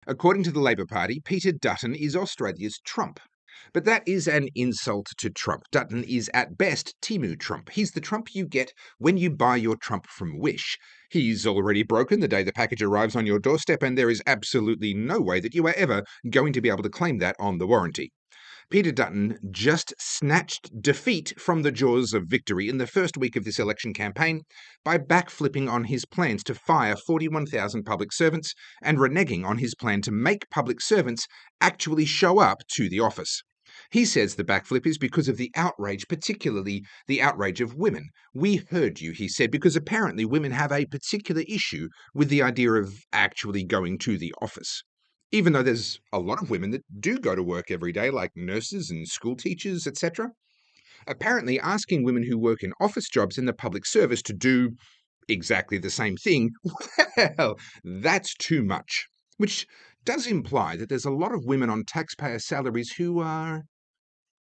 According to the Labor Party, Peter Dutton is Australia's Trump. But that is an insult to Trump. Dutton is at best Temu Trump. He's the Trump you get when you buy your Trump from Wish. He's already broken the day the package arrives on your doorstep, and there is absolutely no way that you are ever going to be able to claim that on the warranty. Peter Dutton just snatched defeat from the jaws of victory in the first week of this election campaign by backflipping on his plans to fire 41,000 public servants and reneging on his plan to make public servants actually show up to the office. He says the backflip is because of the outrage, particularly the outrage of women. We heard you, he said, because apparently women have a particular issue with the idea of actually going to the office. Even though there's a lot of women that do go to work every day, like nurses and school teachers, etc. Apparently, asking women who work in office jobs in the public service to do exactly the same thing, well, that's too much. Which does imply that there's a lot of women on taxpayer salaries who are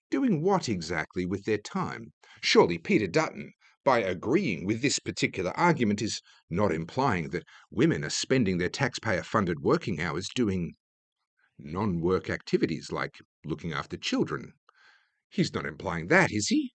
doing what exactly with their time? Surely Peter Dutton, by agreeing with this particular argument, is not implying that women are spending their taxpayer-funded working hours doing non-work activities like looking after children. He's not implying that, is he?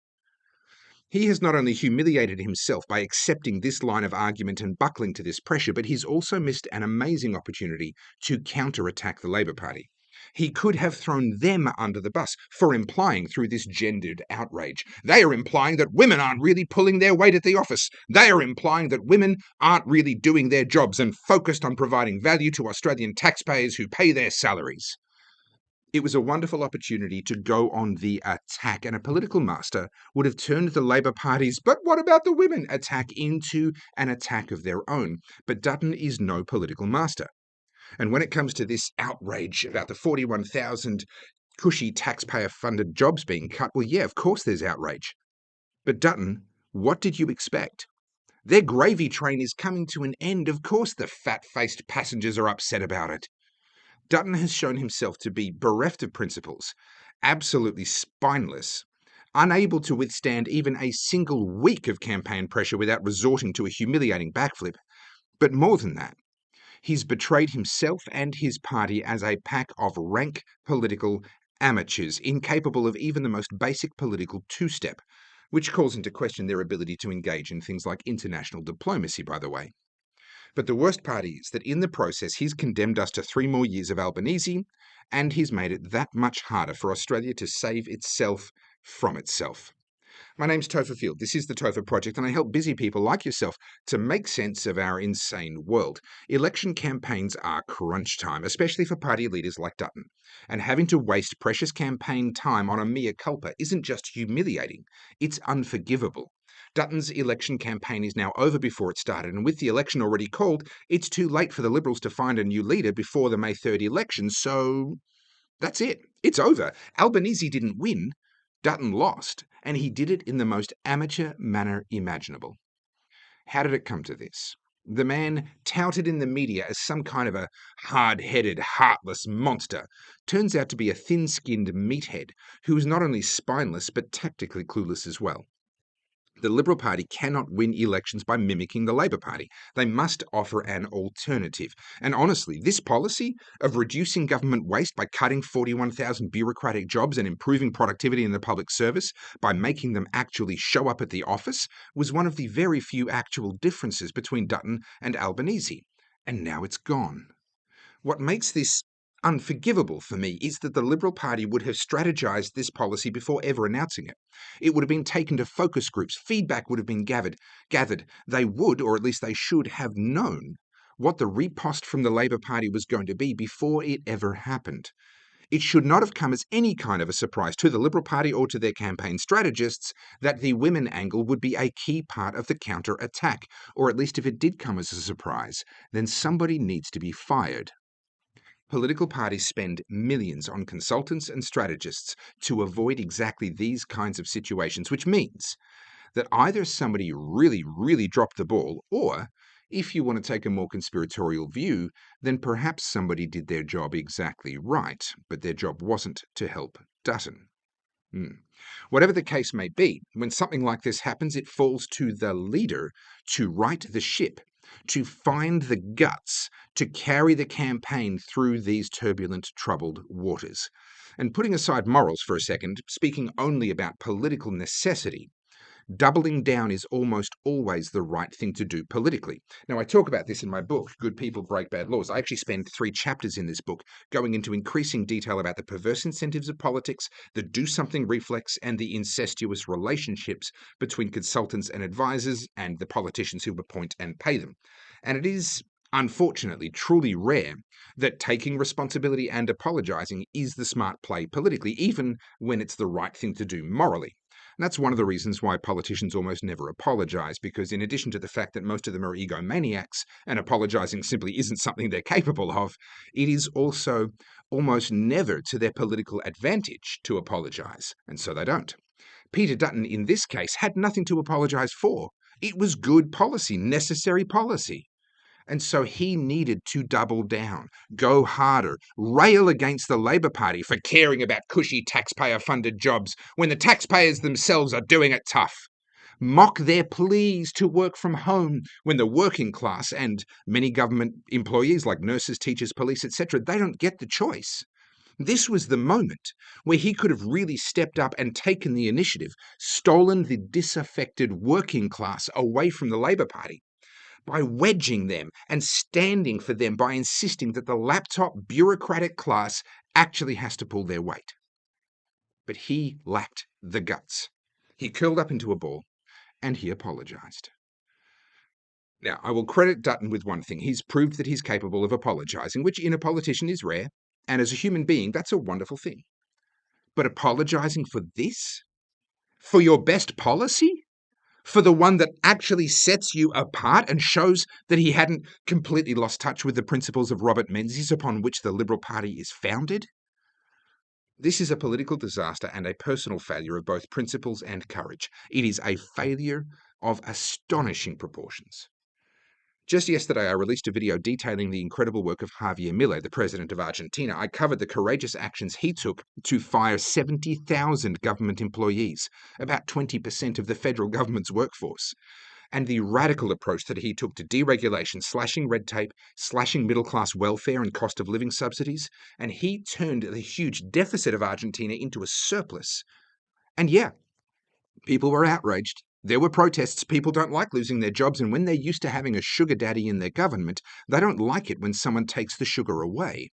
He has not only humiliated himself by accepting this line of argument and buckling to this pressure, but he's also missed an amazing opportunity to counterattack the Labor Party. He could have thrown them under the bus for implying through this gendered outrage. They are implying that women aren't really pulling their weight at the office. They are implying that women aren't really doing their jobs and focused on providing value to Australian taxpayers who pay their salaries. It was a wonderful opportunity to go on the attack, and a political master would have turned the Labor Party's "but what about the women" attack into an attack of their own. But Dutton is no political master. And when it comes to this outrage about the 41,000 cushy taxpayer-funded jobs being cut, well, yeah, of course there's outrage. But Dutton, what did you expect? Their gravy train is coming to an end. Of course the fat-faced passengers are upset about it. Dutton has shown himself to be bereft of principles, absolutely spineless, unable to withstand even a single week of campaign pressure without resorting to a humiliating backflip. But more than that, he's betrayed himself and his party as a pack of rank political amateurs, incapable of even the most basic political two-step, which calls into question their ability to engage in things like international diplomacy, by the way. But the worst part is that in the process, he's condemned us to 3 more years of Albanese, and he's made it that much harder for Australia to save itself from itself. My name's Topher Field. This is the Topher Project, and I help busy people like yourself to make sense of our insane world. Election campaigns are crunch time, especially for party leaders like Dutton. And having to waste precious campaign time on a mea culpa isn't just humiliating, it's unforgivable. Dutton's election campaign is now over before it started, and with the election already called, it's too late for the Liberals to find a new leader before the May 3rd election, so that's it. It's over. Albanese didn't win. Dutton lost, and he did it in the most amateur manner imaginable. How did it come to this? The man, touted in the media as some kind of a hard-headed, heartless monster, turns out to be a thin-skinned meathead who is not only spineless but tactically clueless as well. The Liberal Party cannot win elections by mimicking the Labor Party. They must offer an alternative. And honestly, this policy of reducing government waste by cutting 41,000 bureaucratic jobs and improving productivity in the public service by making them actually show up at the office was one of the very few actual differences between Dutton and Albanese. And now it's gone. What makes this unforgivable for me is that the Liberal Party would have strategized this policy before ever announcing it. It would have been taken to focus groups. Feedback would have been gathered. They would, or at least they should, have known what the riposte from the Labor Party was going to be before it ever happened. It should not have come as any kind of a surprise to the Liberal Party or to their campaign strategists that the women angle would be a key part of the counter-attack, or at least if it did come as a surprise, then somebody needs to be fired. Political parties spend millions on consultants and strategists to avoid exactly these kinds of situations, which means that either somebody really dropped the ball, or, if you want to take a more conspiratorial view, then perhaps somebody did their job exactly right, but their job wasn't to help Dutton. Whatever the case may be, when something like this happens, it falls to the leader to right the ship. to find the guts to carry the campaign through these turbulent, troubled waters. And putting aside morals for a second, speaking only about political necessity, doubling down is almost always the right thing to do politically. Now, I talk about this in my book, Good People Break Bad Laws. I actually spend 3 chapters in this book going into increasing detail about the perverse incentives of politics, the do-something reflex, and the incestuous relationships between consultants and advisors and the politicians who appoint and pay them. And it is, unfortunately, truly rare that taking responsibility and apologizing is the smart play politically, even when it's the right thing to do morally. And that's one of the reasons why politicians almost never apologize, because in addition to the fact that most of them are egomaniacs and apologizing simply isn't something they're capable of, it is also almost never to their political advantage to apologize, and so they don't. Peter Dutton, in this case, had nothing to apologize for. It was good policy, necessary policy. And so he needed to double down, go harder, rail against the Labor Party for caring about cushy taxpayer-funded jobs when the taxpayers themselves are doing it tough. Mock their pleas to work from home when the working class and many government employees like nurses, teachers, police, etc., they don't get the choice. This was the moment where he could have really stepped up and taken the initiative, stolen the disaffected working class away from the Labor Party, by wedging them and standing for them, by insisting that the laptop bureaucratic class actually has to pull their weight. But he lacked the guts. He curled up into a ball and he apologized. Now, I will credit Dutton with one thing. He's proved that he's capable of apologizing, which in a politician is rare, and as a human being, that's a wonderful thing. But apologizing for this? For your best policy? For the one that actually sets you apart and shows that he hadn't completely lost touch with the principles of Robert Menzies upon which the Liberal Party is founded? This is a political disaster and a personal failure of both principles and courage. It is a failure of astonishing proportions. Just yesterday, I released a video detailing the incredible work of Javier Milei, the president of Argentina. I covered the courageous actions he took to fire 70,000 government employees, about 20% of the federal government's workforce, and the radical approach that he took to deregulation, slashing red tape, slashing middle-class welfare and cost of living subsidies, and he turned the huge deficit of Argentina into a surplus. And yeah, people were outraged. There were protests. People don't like losing their jobs, and when they're used to having a sugar daddy in their government, they don't like it when someone takes the sugar away.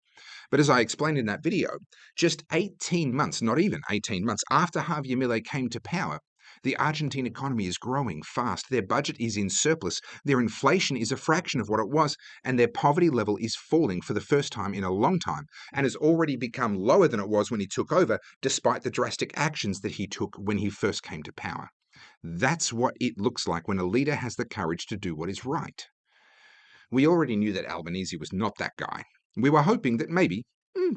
But as I explained in that video, just 18 months, not even 18 months, after Javier Milei came to power, the Argentine economy is growing fast. Their budget is in surplus. Their inflation is a fraction of what it was, and their poverty level is falling for the first time in a long time, and has already become lower than it was when he took over, despite the drastic actions that he took when he first came to power. That's what it looks like when a leader has the courage to do what is right. We already knew that Albanese was not that guy. We were hoping that maybe,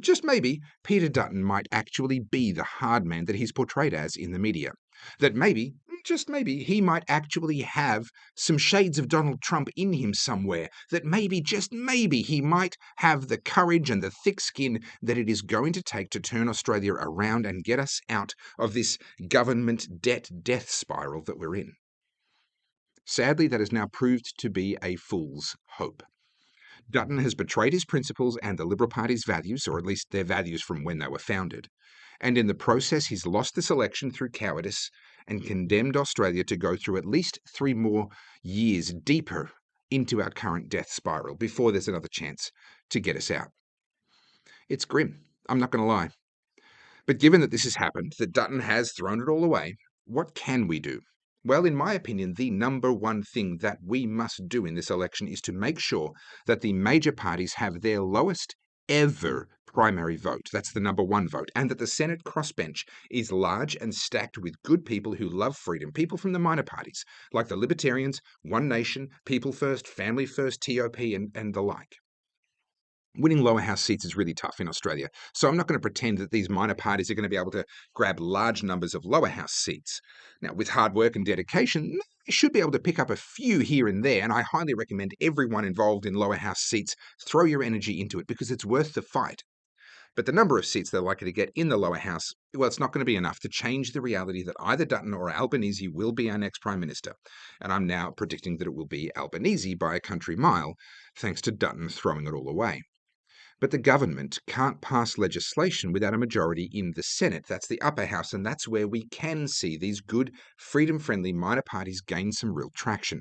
just maybe, Peter Dutton might actually be the hard man that he's portrayed as in the media. That maybe, just maybe, he might actually have some shades of Donald Trump in him somewhere. That maybe, just maybe, he might have the courage and the thick skin that it is going to take to turn Australia around and get us out of this government debt death spiral that we're in. Sadly, that has now proved to be a fool's hope. Dutton has betrayed his principles and the Liberal Party's values, or at least their values from when they were founded. And in the process, he's lost this election through cowardice and condemned Australia to go through at least 3 more years deeper into our current death spiral before there's another chance to get us out. It's grim, I'm not going to lie. But given that this has happened, that Dutton has thrown it all away, what can we do? Well, in my opinion, the number one thing that we must do in this election is to make sure that the major parties have their lowest ever primary vote. That's the number 1 vote. And that the Senate crossbench is large and stacked with good people who love freedom. People from the minor parties, like the Libertarians, One Nation, People First, Family First, TOP, and the like. Winning lower house seats is really tough in Australia, so I'm not going to pretend that these minor parties are going to be able to grab large numbers of lower house seats. Now, with hard work and dedication, they should be able to pick up a few here and there, and I highly recommend everyone involved in lower house seats throw your energy into it because it's worth the fight. But the number of seats they're likely to get in the lower house, well, it's not going to be enough to change the reality that either Dutton or Albanese will be our next Prime Minister. And I'm now predicting that it will be Albanese by a country mile, thanks to Dutton throwing it all away. But the government can't pass legislation without a majority in the Senate. That's the upper house, and that's where we can see these good, freedom-friendly minor parties gain some real traction.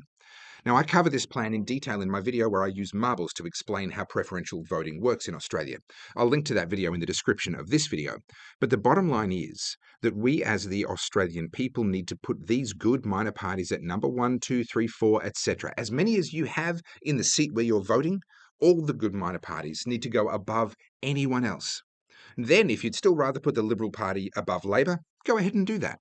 Now, I cover this plan in detail in my video where I use marbles to explain how preferential voting works in Australia. I'll link to that video in the description of this video. But the bottom line is that we as the Australian people need to put these good minor parties at number 1, 2, 3, 4, etc. As many as you have in the seat where you're voting, all the good minor parties need to go above anyone else. Then, if you'd still rather put the Liberal Party above Labor, go ahead and do that.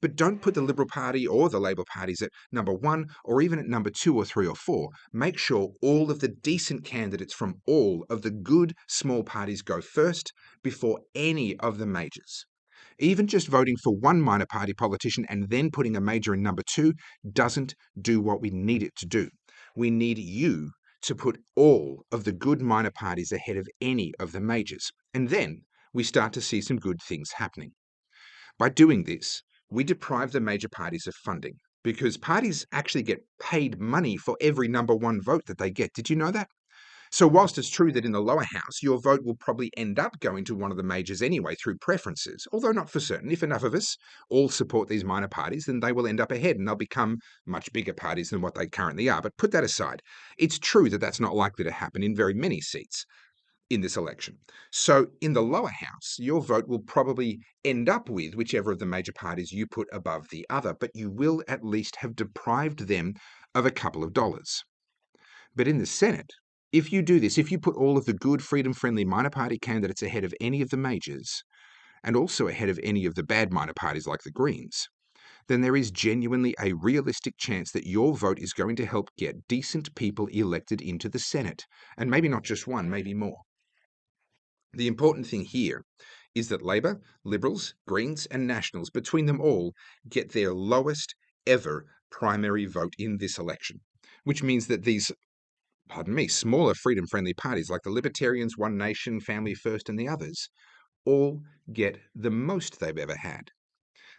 But don't put the Liberal Party or the Labor parties at number 1 or even at number 2 or 3 or 4. Make sure all of the decent candidates from all of the good small parties go first before any of the majors. Even just voting for one minor party politician and then putting a major in number 2 doesn't do what we need it to do. We need you to put all of the good minor parties ahead of any of the majors. And then we start to see some good things happening. By doing this, we deprive the major parties of funding because parties actually get paid money for every number 1 vote that they get. Did you know that? So whilst it's true that in the lower house, your vote will probably end up going to one of the majors anyway through preferences, although not for certain. If enough of us all support these minor parties, then they will end up ahead and they'll become much bigger parties than what they currently are. But put that aside. It's true that that's not likely to happen in very many seats in this election. So in the lower house, your vote will probably end up with whichever of the major parties you put above the other, but you will at least have deprived them of a couple of dollars. But in the Senate, if you do this, if you put all of the good, freedom-friendly minor party candidates ahead of any of the majors, and also ahead of any of the bad minor parties like the Greens, then there is genuinely a realistic chance that your vote is going to help get decent people elected into the Senate, and maybe not just one, maybe more. The important thing here is that Labor, Liberals, Greens and Nationals, between them all, get their lowest ever primary vote in this election, which means that these, smaller freedom-friendly parties like the Libertarians, One Nation, Family First and the others, all get the most they've ever had.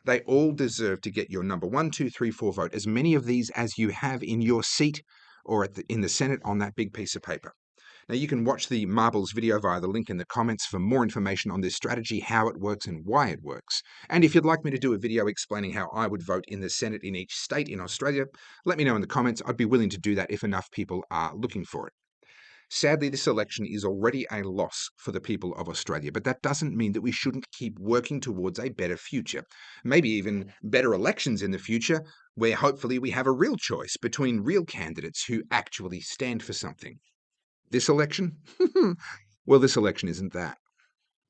They all deserve to get your number 1, 2, 3, 4 vote, as many of these as you have in your seat or in the Senate on that big piece of paper. Now, you can watch the Marbles video via the link in the comments for more information on this strategy, how it works and why it works. And if you'd like me to do a video explaining how I would vote in the Senate in each state in Australia, let me know in the comments. I'd be willing to do that if enough people are looking for it. Sadly, this election is already a loss for the people of Australia, but that doesn't mean that we shouldn't keep working towards a better future. Maybe even better elections in the future, where hopefully we have a real choice between real candidates who actually stand for something. This election? Well, this election isn't that.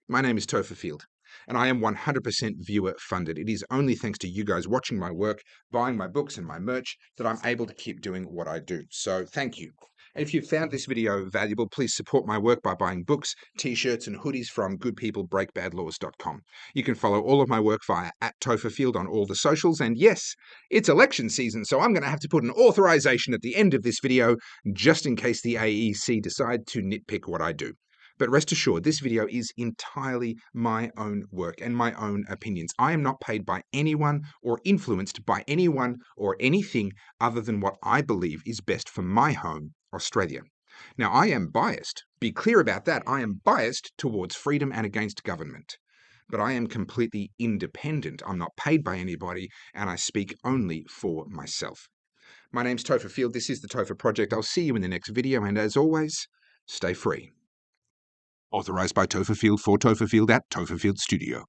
My name is Topher Field, and I am 100% viewer funded. It is only thanks to you guys watching my work, buying my books and my merch, that I'm able to keep doing what I do. So thank you. And if you found this video valuable, please support my work by buying books, t-shirts and hoodies from goodpeoplebreakbadlaws.com. You can follow all of my work via @TopherField on all the socials. And yes, it's election season, so I'm going to have to put an authorization at the end of this video, just in case the AEC decide to nitpick what I do. But rest assured, this video is entirely my own work and my own opinions. I am not paid by anyone or influenced by anyone or anything other than what I believe is best for my home, Australia. Now, I am biased. Be clear about that. I am biased towards freedom and against government. But I am completely independent. I'm not paid by anybody, and I speak only for myself. My name's Topher Field. This is the Topher Project. I'll see you in the next video, and as always, stay free. Authorized by Topher Field for Topher Field at Topher Field Studio.